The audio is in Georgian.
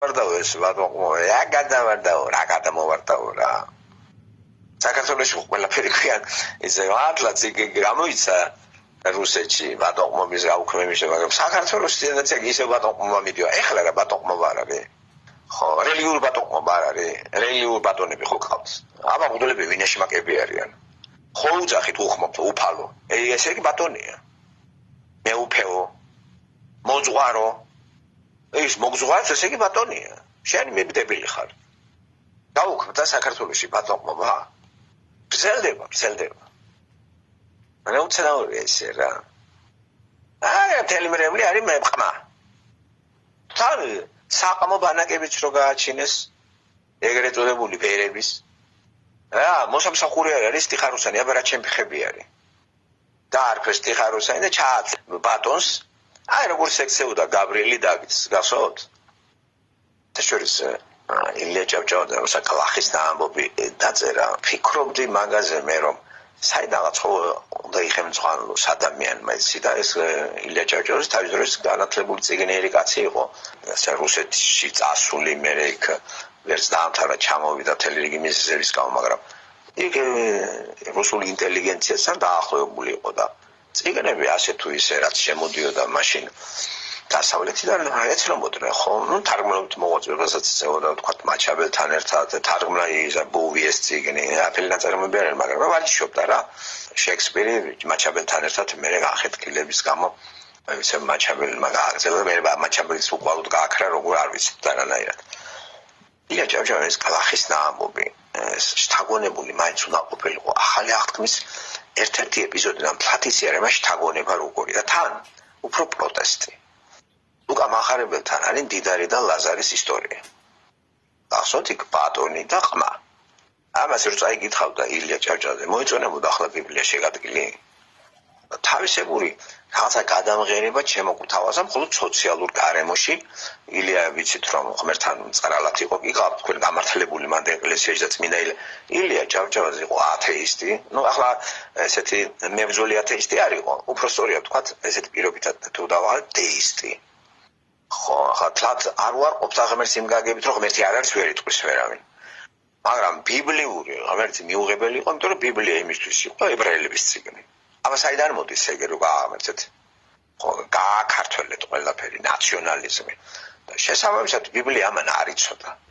ვარდაოს ვატყო რა გადავარდაო რა გადამოვარდაო რა საქართველოს ყველაფერი ქვიან ისე მართლაც იგი გამოიცა რუსეთში ვატყომის გაუქმების მაგრამ საქართველოს ძენაც ისე ვატყომა მიდიო ეხლა რა ვატყომა არ არის ხო რელიგიური ვატყომა არ არის რელიგიური ბატონები ხო ყავს აბა მუდლები ვინაში მაკები არიან ხო უძახით უხმობთ უფალო ესე იგი ბატონია მეუფეო მოძღვარო ის მოგზღვარს ესე იგი ბატონია შენ მიბდებელი ხარ გაუქმდა საქართველოში ბატონობა გრძელდება მაგრამ უცნაურია ესე რა არა თელმრემლი არის მეყმა თან საყმო ბანაკებიც რო გააჩინეს ეგრეთ წოდებული ვერების რა მოსამსახური არის სტიხარუსანი აბა რა ჩემი ხები არის დაარქვეს სტიხარუსანი და ჩაათ ბატონს აი როგორ სექცეუდა გაბრიელი დავით გასაოთ შორის ილია ჭავჭავაძე საკალახის ამბობი დაწერა ფიქრობდი მაგაზე მე რომ საიდანაც ხო უნდა იხემწყალოს ადამიანმა ისი და ეს ილია ჭავჭავაძე თავის დროს განათლებული წიგნიერი კაცი იყო ასე რუსეთში წასული მე იქ ვერც დაამთავრა ჩამოვიდა მთელი რიგი მიზეზების გამო მაგრამ იქ რუსული ინტელიგენციასთან დაახლოებული იყო და წიგნები ასე თუ ისე რაც შემოდიოდა მაშინ დასავლეთიდან ეცნობოდნენ ხო ნუ თარგმნობით მოღვაწეობასაც ეწეოდა თქვა მაჩაბელთან ერთად თარგმნა იზა ბოვიეს წიგნი აფელი ნაწარმოები არ არის მაგრამ ვაჯიშობდა რა შექსპირი მაჩაბელთან ერთად მე გახეთქილების გამო ისე მაჩაბელმა გააგზავნა მე მაჩაბელის უყვალოდ გააქრა როგორ არ ვიცი დანაირად ილია ჭავჭავაძის კალახის ნაამბობი შთაგონებული მაინც უნდა ყოფილიყო ახალი აღთქმის ერთ-ერთი ეპიზოდი და ფლათისიერება შთაგონება როგორი და თან უფრო პროტესტი ლუკა მახარებელთან არის დიდარი და ლაზარის ისტორია ახსოვთ იქ ბატონი და ყმა ამას რო წაიგითხავდა ილია ჭავჭავაძე მოიწონებოდა ახლა ბიბლია შეგადგილი თავისებური რაღაცა გადამღერება შემოგუთავაზა მხოლოდ სოციალურ გარემოში ილია ვიცით რომ ღმერთთან მწყარალად იყო კი ყავთ თქვენ გამართლებული მანდ ეკლესიაში და წმინდა ილია ჭავჭავაძე იყო ათეისტი ნუ ახლა ესეთი მებრძოლი ათეისტი არ იყო უფრო სწორია ვთქვათ ესეთი პირობითად თუ დავალ დეისტი ხო ახლა თლად არ უარყოფდა ღმერთს იმ გაგებით რომ ღმერთი არ არის ვერ იტყვის ვერავინ მაგრამ ბიბლიური ღმერთი მიუღებელი იყო იმიტომ რომ ბიბლია იმისთვის იყო ებრაელების წიგნი აბა საიდან მოდის ეგ რო გაამეცეთ ხო გააქართველეთ ყველაფერი ნაციონალიზმი და შესაბამისად ბიბლია ამან არ იცოდა